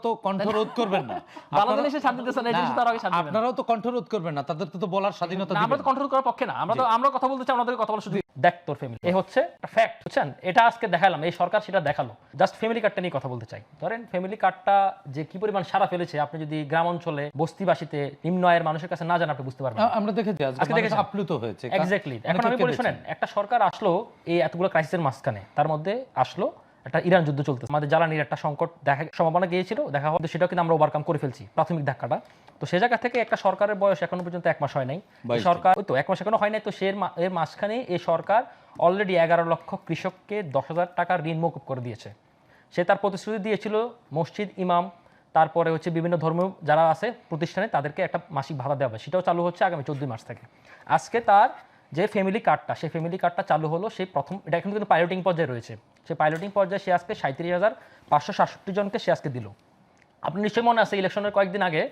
তো কণ্ঠরোধ করবেন না, বাংলাদেশে শান্তি দিতেছে না, এই জিনিস তার আগে শান্তি দেন। আপনারাও তো কণ্ঠরোধ করবেন না, তাদেরকে তো বলার স্বাধীনতা না, আমরা দিবেন। তো কন্ট্রোল করার পক্ষে না, আমরা কথা বলতে চাই, আমাদের কথা বলার সুযোগ দেখ তোর ফ্যামিলি, এই হচ্ছে একটা ফ্যাক্ট, বুঝছেন? এটা আজকে দেখালাম, এই সরকার সেটা দেখালো। জাস্ট ফ্যামিলি কার্ডটা নিয়ে কথা বলতে চাই। ধরেন ফ্যামিলি কার্ডটা যে কি পরিমাণ সারা ফেলেছে, আপনি যদি গ্রাম অঞ্চলে বস্তিবাসীতে নিম্ন আয়ের মানুষের কাছে না জানেন, আপনি বুঝতে পারবেন। আমরা দেখেছি আজকে দেখেছি আপ্লুত হয়েছে। এক্স্যাক্টলি। এখন আমি বলি শুনেন, একটা সরকার আসলো এই এতগুলো ক্রাইসিসের মাঝখানে, তার মধ্যে আসলো একটা ইরান যুদ্ধ চলতেছে, আমাদের জ্বালানির একটা সংকট দেখা সম্ভাবনা গিয়েছিল, দেখা হতো, সেটাও কিন্তু আমরা ওভারকাম করে ফেলছি, প্রাথমিক ধাক্কাটা। তো সে জায়গা থেকে একটা সরকারের বয়স এখনো পর্যন্ত 1 মাস হয় নাই, সরকার ওই তো 1 মাস এখনো হয় নাই, তো এর মাঝখানে এই সরকার অলরেডি 11 লক্ষ কৃষককে 10,000 টাকা ঋণ মকুব করে দিয়েছে। সে তার প্রতিশ্রুতি দিয়েছিল মসজিদ ইমাম, তারপরে হচ্ছে বিভিন্ন ধর্মীয় যারা আছে প্রতিষ্ঠানে, তাদেরকে একটা মাসিক ভাতা দেওয়া হবে, সেটাও চালু হচ্ছে আগামী 14 মার্চ থেকে। আজকে তার যে ফ্যামিলি কার্ডটা, সেই ফ্যামিলি কার্ডটা চালু হলো, সেই প্রথম, এটা এখন কিন্তু পাইলটিং পর্যায়ে রয়েছে, সেই পাইলটিং পর্যায়ে সে আজকে 37,567 জনকে সে আজকে দিল। আপনি নিশ্চয়ই মনে আছে ইলেকশনের কয়েকদিন আগে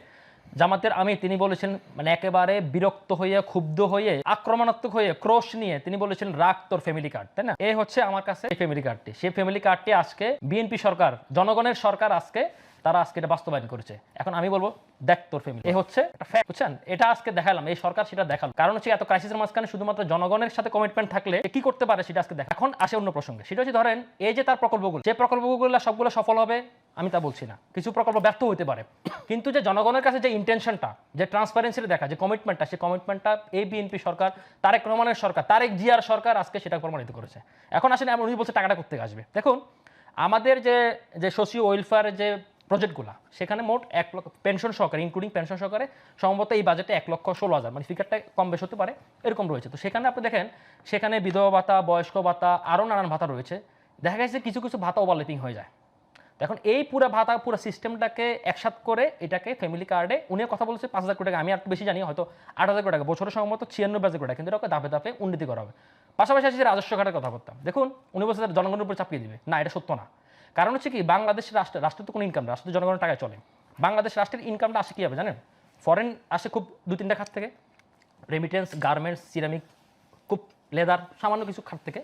জামাতের আমির তিনি বলেছেন, মানে একেবারে বিরক্ত হয়ে, ক্ষুব্ধ হয়ে, আক্রমণাত্মক হয়ে, ক্রোশ নিয়ে তিনি বলেছেন, রাখ তোর ফ্যামিলি কার্ড, তাই না? এই হচ্ছে আমার কাছে এই ফ্যামিলি কার্ডটি। সেই ফ্যামিলি কার্ডটি আজকে বিএনপি সরকার, জনগণের সরকার, আজকে তারা আজকে এটা বাস্তবায়ন করেছে। এখন আমি বলবো, দেখ তোর ফ্যামিলি, এই হচ্ছে একটা ফ্যাক্ট, বুঝছেন? এটা আজকে দেখালাম, এই সরকার সেটা দেখালো। কারণ হচ্ছে এত ক্রাইসিসের মাঝখানে শুধুমাত্র জনগণের সাথে কমিটমেন্ট থাকলে কি করতে পারে সেটা আজকে দেখা। এখন আসে অন্য প্রসঙ্গে, সেটা হচ্ছে ধরেন এই যে তার প্রকল্পগুলো, যে প্রকল্পগুলো সবগুলো সফল হবে আমি তা বলছি না, কিছু প্রকল্প ব্যর্থ হতে পারে, কিন্তু যে জনগণের কাছে যে ইন্টেনশনটা, যে ট্রান্সপারেন্সিটা দেখা, যে কমিটমেন্টটা, সেই কমিটমেন্টটা এই বিএনপি সরকার, তারেক রহমানের সরকার, তারেক জিয়ার সরকার আজকে সেটা প্রমাণিত করেছে। এখন আসেন, এমন উনি বলছে টাকাটা করতে আসবে। দেখুন আমাদের যে সোশিও ওয়েলফেয়ারের যে প্রজেক্টগুলো, সেখানে মোট 1 লক্ষ পেনশন সহকারে, ইনক্লুডিং পেনশন সহকারে সম্ভবত এই বাজেটে 1,16,000, মানে ফিগারটা কম বেশ হতে পারে, এরকম রয়েছে। তো সেখানে আপনি দেখেন, সেখানে বিধবা ভাতা, বয়স্ক ভাতা, আরও নানান ভাতা রয়েছে। দেখা গেছে কিছু কিছু ভাতা ওভারল্যাপিং হয়ে যায়। এখন এই পুরো ভাতা, পুরো সিস্টেমটাকে একসাথ করে এটাকে ফ্যামিলি কার্ডে, উনি কথা বলছে 5,000 কোটি টাকা, আমি একটু বেশি জানি, হয়তো 8,000 কোটি টাকা, বছরের সম্ভবত 96,000 কোটি টাকা, কিন্তু এটাকে ধাপে ধাপে উন্নতি করা হবে। পাশাপাশি আসছে রাজস্ব ঘাটের কথা বলতাম। দেখুন উনি বলছে জনগণের উপর চাপিয়ে দিবে, না, এটা সত্য না। কারণ হচ্ছে কি, বাংলাদেশ রাষ্ট্রের তো কোনো ইনকাম, রাষ্ট্র জনগণের টাকায় চলে। বাংলাদেশ রাষ্ট্রের ইনকামটা আসে কীভাবে জানেন? ফরেন আসে খুব 2-3টা খাত থেকে, রেমিটেন্স, গার্মেন্টস, সিরামিক, খুব লেদার, সামান্য কিছু খাত থেকে।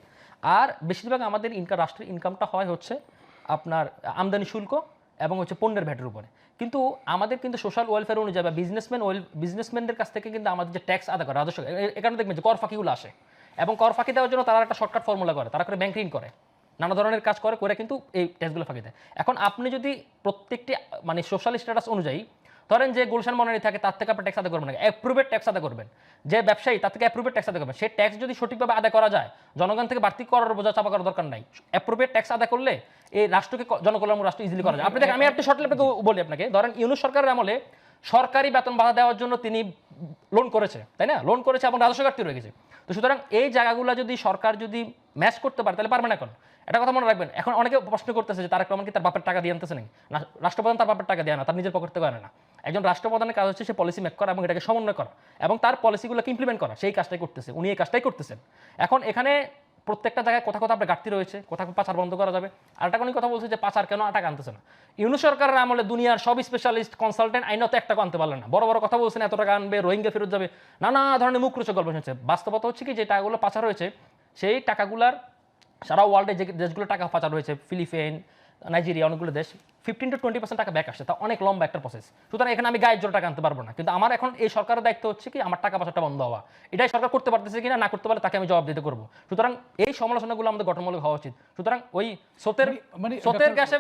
আর বেশিরভাগ আমাদের রাষ্ট্রের ইনকামটা হয় হচ্ছে আপনার আমদানি শুল্ক এবং হচ্ছে পণ্যের ভ্যাটের উপরে। কিন্তু আমাদের কিন্তু সোশ্যাল ওয়েলফেয়ার অনুযায়ী বা বিজনেসম্যানদের কাছ থেকে কিন্তু আমাদের যে ট্যাক্স আদায় করে, রাজস্ব, এ কারণে দেখবেন যে কর ফাঁকিগুলো আসে, এবং কর ফাঁকি দেওয়ার জন্য তারা একটা শর্টকাট ফর্মুলা করে, তারা করে ব্যাংক ঋণ করে, নানা ধরনের কাজ করে কিন্তু এই ট্যাক্সগুলো ফাঁকি দেয়। এখন আপনি যদি প্রত্যেকটি মানে সোশ্যাল স্ট্যাটাস অনুযায়ী, ধরেন যে গুলশান মনারি থাকে, তার থেকে আপনি ট্যাক্স আদায় করবেন না, অ্যাপ্রুভেড ট্যাক্স আদায় করবেন। যে ব্যবসায়ী, তার থেকে অ্যাপ্রুভেড ট্যাক্স আদায় করবেন। সেই ট্যাক্স যদি সঠিকভাবে আদায় করা যায়, জনগণ থেকে বাড়তি করার বোঝা চাপা করার দরকার নাই। অ্যাপ্রুভেড ট্যাক্স আদায় করলে এই রাষ্ট্রকে, জনকল্যাণ রাষ্ট্র ইজিলি করা যায়। আপনি দেখেন, আমি একটা শর্ট আপনাকে বলি, আপনাকে ধরেন ইউনূস সরকারের আমলে সরকারি বেতন বাধা দেওয়ার জন্য তিনি লোন করেছে, তাই না? লোন করেছে এবং রাজস্ব ঘাটতি রয়ে গেছে। তো সুতরাং এই জায়গাগুলো যদি সরকার যদি ম্যাচ করতে পারে, তাহলে পারবে না। এখন এটা কথা মনে রাখবেন। এখন অনেকে প্রশ্ন করতেছে যে তারেক রহমান কি তার বাপের টাকা দিয়ে আনতেছে নাকি? না, রাষ্ট্রপ্রধান তার বাপের টাকা দেয় না, তার নিজের পকেট থেকে আনে না। একজন রাষ্ট্রপ্রধানের কাজ হচ্ছে সে পলিসি মেক করা এবং এটাকে সমন্বয় করা এবং তার পলিসিগুলোকে ইমপ্লিমেন্ট করা, সেই কাজটাই করতেছে, উনি এই কাজটাই করতেছেন। এখন এখানে প্রত্যেকটা জায়গায় কোথাও কোথাও আপনার ঘাটতি রয়েছে, কোথাও পাচার বন্ধ করা যাবে। আর একটা কোনো কথা বলছে যে পাচার কেন টাকা আনতেছে না। ইউনূস সরকারের আমলে দুনিয়ার সব স্পেশালিস্ট কনসালটেন্ট আইনত 1 টাকা আনতে পারলেন না। বড় বড় কথা বলছেন, এত টাকা আনবে, রোহিঙ্গা ফেরত যাবে, নানা ধরনের মুখরোচক গল্প শুনছে। বাস্তবতা হচ্ছে কি, যে টাকাগুলো পাচার হয়েছে, সেই টাকাগুলার সারা ওয়ার্ল্ডে যে দেশগুলো টাকা পাচার হয়েছে, ফিলিপাইন, নাইজেরিয়া, অনেকগুলো দেশ, 15-20% টাকা ব্যাক আসছে। তা অনেক লম্বা একটা প্রসেস। সুতরাং এখানে আমি গায়ের জোর টাকা আনতে পারবো না। কিন্তু আমার এখন এই সরকারের দায়িত্ব হচ্ছে কি, আমার টাকা পাচারটা বন্ধ হওয়া। এটাই সরকার করতে পারতেছে কিনা, না করতে পারলে তাকে আমি জবাব দিতে করবো। সুতরাং এই সমালোচনাগুলো আমাদের গঠনমূলক হওয়া উচিত। সুতরাং ওই স্রোতের গ্যাসে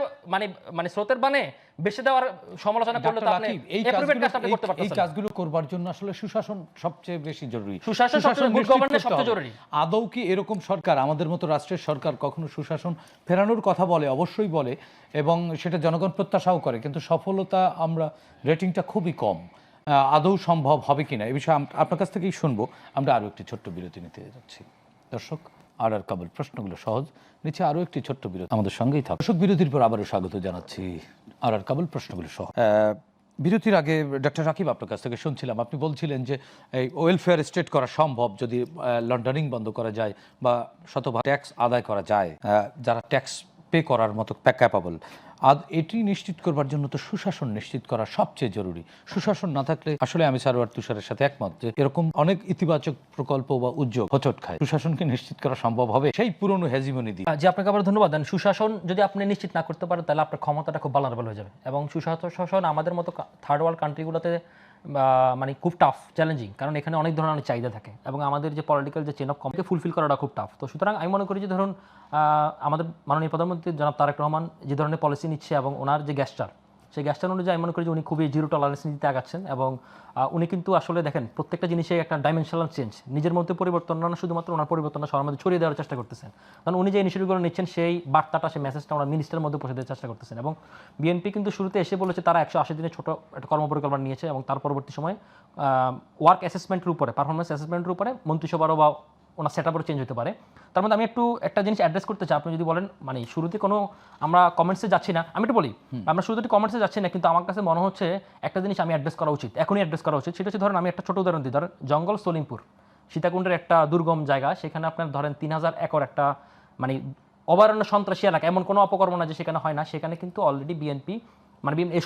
মানে স্রোতের বানে বেশি দেওয়ার সমালোচনা করলে তো আপনি করতে পারতেছেন। এই কাজগুলো করবার জন্য আসলে সুশাসন সবচেয়ে বেশি জরুরি। সুশাসন গুড গভর্নেন্স সবচেয়ে জরুরি। আদৌ কি এরকম সরকার, আমাদের মতো রাষ্ট্রের সরকার কখনো সুশাসন ফেরানোর কথা বলে? অবশ্যই বলে, এবং সেটা জনগণ প্রত্যাশাও করে, কিন্তু সফলতা আমরা রেটিংটা খুবই কম। আদৌ সম্ভব হবে কিনা এ বিষয়ে আপনার কাছ থেকেই শুনবো। আমরা আরও একটি ছোট্ট বিরতি নিতে যাচ্ছি। দর্শক, আর কাবুল, প্রশ্নগুলো সহজ, নিচে আরও একটি ছোট্ট বিরতি, আমাদের সঙ্গেই থাকুন। দর্শক, বিরতির পর আবারও স্বাগত জানাচ্ছি আর কাবুল, প্রশ্নগুলো সহজ। বিরতির আগে ডক্টর রাকিব আপনার কাছ থেকে শুনছিলাম, আপনি বলছিলেন যে এই ওয়েলফেয়ার স্টেট করা সম্ভব যদি লন্ডারিং বন্ধ করা যায় বা শতভাগ ট্যাক্স আদায় করা যায়, যারা ট্যাক্স পে করার মতো ক্যাপাবল। এটি নিশ্চিত করবার জন্য তো সুশাসন নিশ্চিত করা সবচেয়ে জরুরি। সুশাসন না থাকলে আসলে আমি সারোয়ার তুষারের সাথে একমত যে এরকম অনেক ইতিবাচক প্রকল্প বা উদ্যোগ হোঁচট খায়। সুশাসনকে নিশ্চিত করা সম্ভব হবে সেই পুরনো হেজিমনি দিয়ে। যে আপনাকে আবার ধন্যবাদ দেন। সুশাসন যদি আপনি নিশ্চিত না করতে পারেন তাহলে আপনার ক্ষমতাটা খুব ভালনারেবল হয়ে যাবে, এবং সুশাসন আমাদের মতো থার্ড ওয়ার্ল্ড কান্ট্রিগুলোতে মানে খুব টাফ, চ্যালেঞ্জিং, কারণ এখানে অনেক ধরনের অনেক চাহিদা থাকে এবং আমাদের যে পলিটিক্যাল যে চেন অফ কমান্ডকে ফুলফিল করাটা খুব টাফ। তো সুতরাং আমি মনে করি যে ধরুন আমাদের মাননীয় প্রধানমন্ত্রী জনাব তারেক রহমান যে ধরনের পলিসি নিচ্ছে এবং ওনার যে গ্যাস্টার, সেই গ্যাস্টার অনুযায়ী আমি মনে করি যে উনি খুবই জিরো টলারেন্স নীতিতে আগাচ্ছেন, এবং উনি কিন্তু আসলে দেখেন প্রত্যেকটা জিনিসে একটা ডাইমেনশনাল চেঞ্জ, নিজের মধ্যে পরিবর্তন না, শুধুমাত্র ওনার পরিবর্তনটা সবার মধ্যে ছড়িয়ে দেওয়ার চেষ্টা করতেছেন। কারণ উনি যে ইনিশিয়েটিভগুলো নিচ্ছেন সেই বার্তাটা, সেই মেসেজটা ওনার মিনিস্টারের মধ্যে পৌঁছে দেওয়ার চেষ্টা করতেছেন। এবং বিএনপি কিন্তু শুরুতে এসে বলেছে তারা 180 দিনের ছোট একটা কর্মপরিকল্পনা নিয়েছে, এবং তার পরবর্তী সময় ওয়ার্ক অ্যাসেসমেন্টের উপরে, পারফরমেন্স অ্যাসেসমেন্টের উপরে মন্ত্রিসভারও বা ওনার সেট আপও চেঞ্জ হতে পারে। তার মধ্যে আমি একটা জিনিস অ্যাড্রেস করতে চাই। আপনি যদি বলেন মানে শুরুতে কোনো আমরা কমেন্টসে যাচ্ছি না, আমি একটু বলি আমরা শুরুতে কমেন্টসে যাচ্ছি না, কিন্তু আমার কাছে মনে হচ্ছে একটা জিনিস আমি অ্যাড্রেস করা উচিত, এখনই অ্যাড্রেস করা উচিত। সেটা হচ্ছে ধরেন আমি একটা ছোট উদাহরণ দিই, ধরেন জঙ্গল সলিমপুর সীতাকুণ্ডের একটা দুর্গম জায়গা, সেখানে আপনার ধরেন 3000 একর একটা মানে অভয়ারণ্য সন্ত্রাসী এলাকা, এমন কোনো অপকর্ম না যে সেখানে হয় না। সেখানে কিন্তু অলরেডি বিএনপি মানে এই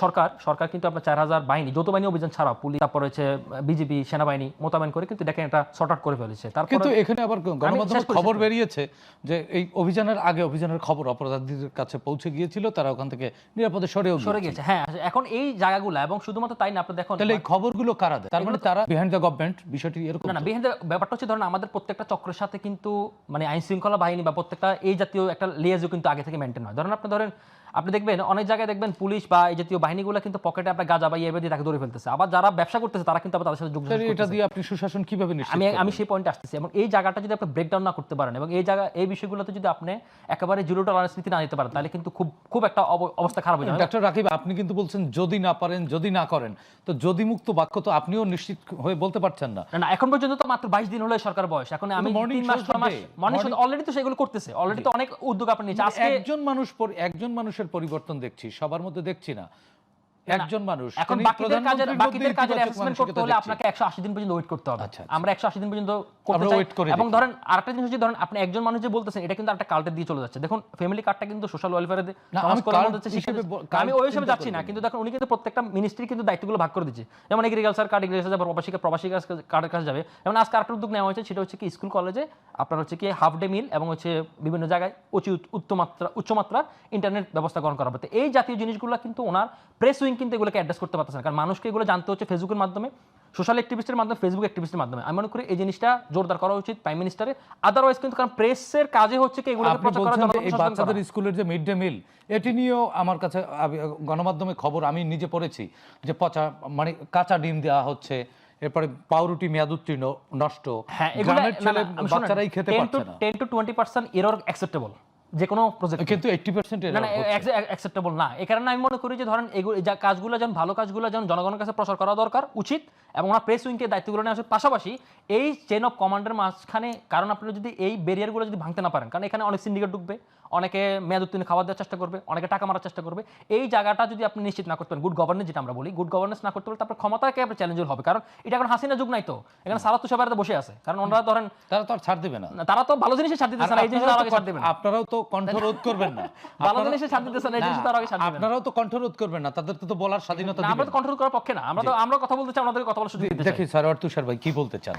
সরকার কিন্তু আপনার 4000 বাহিনী, যৌথ বাহিনী অভিযান ছাড়াও পুলিশ, তারপর হচ্ছে বিজিবি, সেনাবাহিনী মোতায়েন করে কিন্তু দেখেন এটা শর্ট আউট করে ফেলেছে। কিন্তু এখানে আবার গণমাধ্যমে খবর বেরিয়েছে যে এই অভিযানের আগে অভিযানের খবর অপরাধীদের কাছে পৌঁছে গিয়েছিল, তারা ওখান থেকে নিরাপদে সরে গেছে। হ্যাঁ, এখন এই জায়গাগুলো, এবং শুধুমাত্র তাই না, আপনি দেখুন তাহলে এই খবরগুলো কারা দেয়? তার মানে তারা বিহাইন্ড দ্য গভর্নমেন্ট, বিষয়টি এরকম না। বিহাইন্ড দ্য ব্যাপারটা হচ্ছে ধরেন আমাদের প্রত্যেকটা চক্রের সাথে কিন্তু মানে আইন শৃঙ্খলা বাহিনী বা প্রত্যেকটা এই জাতীয় একটা লিয়াজও কিন্তু আগে থেকে মেনটেন হয়। আপনি দেখবেন অনেক জায়গায় দেখবেন পুলিশ বা এই জাতীয় বাহিনীগুলো কিন্তু পকেটে আপনার গাঁজা বা ইয়ে দিয়ে তাকে ধরে ফেলতেছে, আবার যারা ব্যবসা করতেছে তারা কিন্তু আবার তাদের সাথে যোগ করতেছে। এটা দিয়ে আপনি সুশাসন কিভাবে নিশ্চিত করবেন? আমি সেই পয়েন্টে আসতেছি, এবং এই জায়গাটা যদি আপনি ব্রেকডাউন না করতে পারেন এবং এই বিষয়গুলোতে যদি আপনি একেবারে জিরো টলারেন্স নীতি না নিতে পারেন, তাহলে কিন্তু খুব একটা অবস্থা খারাপ হয়ে যাবে। ডক্টর রাকিব, আপনি কিন্তু বলছেন যদি না পারেন, যদি না করেন, তো যদি মুক্ত বাক্য তো আপনিও নিশ্চিত হয়ে বলতে পারছেন না। না, এখন পর্যন্ত তো মাত্র 22 দিন হলো সরকার বয়স। এখন আমি 3 মাস মর্নিং শো অলরেডি তো সেগুলো করতেছে, অলরেডি তো অনেক উদ্যোগ আপনি নিয়েছেন। আজকে একজন মানুষের পরিবর্তন দেখছি, সবার মধ্যে দেখছি না। একজন মানুষ, এখন বাকিদের কাজের অ্যাসেসমেন্ট করতে হলে আপনাকে 180 দিন পর্যন্ত ওয়েট করতে হবে। আমরা 180 দিন পর্যন্ত করতে চাই। এবং ধরেন আরেকটা জিনিস হচ্ছে, ধরেন আপনি একজন মানুষ যে বলতেছেন এটা কিন্তু একটা কাল্টের দিয়ে চলে যাচ্ছে। দেখুন ফ্যামিলি কার্ডটা কিন্তু সোশ্যাল ওয়েলফেয়ারে আমি ওই হিসেবে যাচ্ছি না, কিন্তু দেখুন উনি কিন্তু প্রত্যেকটা মিনিস্ট্রি কিন্তু দায়িত্বগুলো ভাগ করে দিচ্ছে। যেমন এগ্রিকালচার কার্ড, এগ্রিকালচার যাবে, প্রবাসী কার্ডের কাছে যাবে। যেমন আজকে আরেকটা উদ্যোগ নেওয়া হয়েছে, সেটা হচ্ছে কি স্কুল কলেজে আপনার হচ্ছে কি হাফ ডে মিল এবং হচ্ছে বিভিন্ন জায়গায় উচ্চমাত্রার ইন্টারনেট ব্যবস্থা গ্রহণ করা হবে। তো এই জাতীয় জিনিসগুলো কিন্তু ওনার প্রেস উইং কিন্তু এগুলোকে অ্যাড্রেস করতে পারতেছে না, কারণ মানুষকে এগুলো জানতে হচ্ছে ফেসবুকের মাধ্যমে, সোশ্যাল অ্যাক্টিভিস্টের মাধ্যমে, ফেসবুক অ্যাক্টিভিস্টের মাধ্যমে। আমি মনে করি এই জিনিসটা জোরদার করা উচিত প্রাইম মিনিস্টারের। আদারওয়াইজ কিন্তু কারণ প্রেসের কাজে হচ্ছে কি এগুলোকে প্রচার করা, এই বাচ্চাদের স্কুলের যে মিড ডে মিল, এটি নিয়েও আমার কাছে গণমাধ্যমে খবর আমি নিজে পড়েছি যে মানে কাঁচা ডিম দেওয়া হচ্ছে, এরপরে পাউরুটি মেয়াদ উত্তীর্ণ নষ্ট, গ্রামের ছেলে বাচ্চারাই খেতে পারছে না। 10 to 20% এরর অ্যাকসেপ্টেবল যে কোনো প্রজেক্ট, কিন্তু 80% অ্যাকসেপ্টেবল না। এই কারণে আমি মনে করি যে ধরেন এগুলো কাজগুলো যেন ভালো কাজগুলো যেন জনগণের কাছে প্রচার করা দরকার উচিত, এবং ওনার প্রেস উইংকে দায়িত্বগুলো নেওয়া উচিত। পাশাপাশি এই চেন অফ কমান্ডের মাঝখানে, কারণ আপনারা যদি এই ব্যারিয়ারগুলো যদি ভাঙতে না পারেন, কারণ এখানে অনেক সিন্ডিকেট ঢুকবে, অনেকে মেয়াদ উত্তীর্ণ খাবার দেওয়ার চেষ্টা করবে, অনেকে টাকা মারার চেষ্টা করবে। এই জায়গাটা যদি আপনি নিশ্চিত না করতে পারেন, গুড গভর্নেন্স যেটা আমরা বলি, গুড গভর্নেন্স না করতে পারলে তারপর ক্ষমতাকে আপনার চ্যালেঞ্জের হবে। কারণ এটা এখন হাসিনা যুগ নাই, তো এখানে সারা তুষার বসে আছে, কারণ ওনারা ধরেন তারা তো আর ছাড় দিবে না, তারা তো ভালো জিনিসে ছাড় দিতেছে না, এই জিনিসটা আগে ছাড় দিবেন না। আপনারাও তো কণ্ঠরোধ করবেন না, ভালো জিনিসে ছাড় দিতেছে না, এই জিনিসটা আগে ছাড় দিবেন না। আপনারাও তো কণ্ঠরোধ করবেন না, তাদের তো বলার স্বাধীনতা দিবেন। আমরা তো কণ্ঠরোধ করার পক্ষে না, আমরা কথা বলতে চাই, আমাদের কথা বলার সুযোগ দিতে চাই। দেখি সারোয়ার তুষার ভাই কি বলতে চান।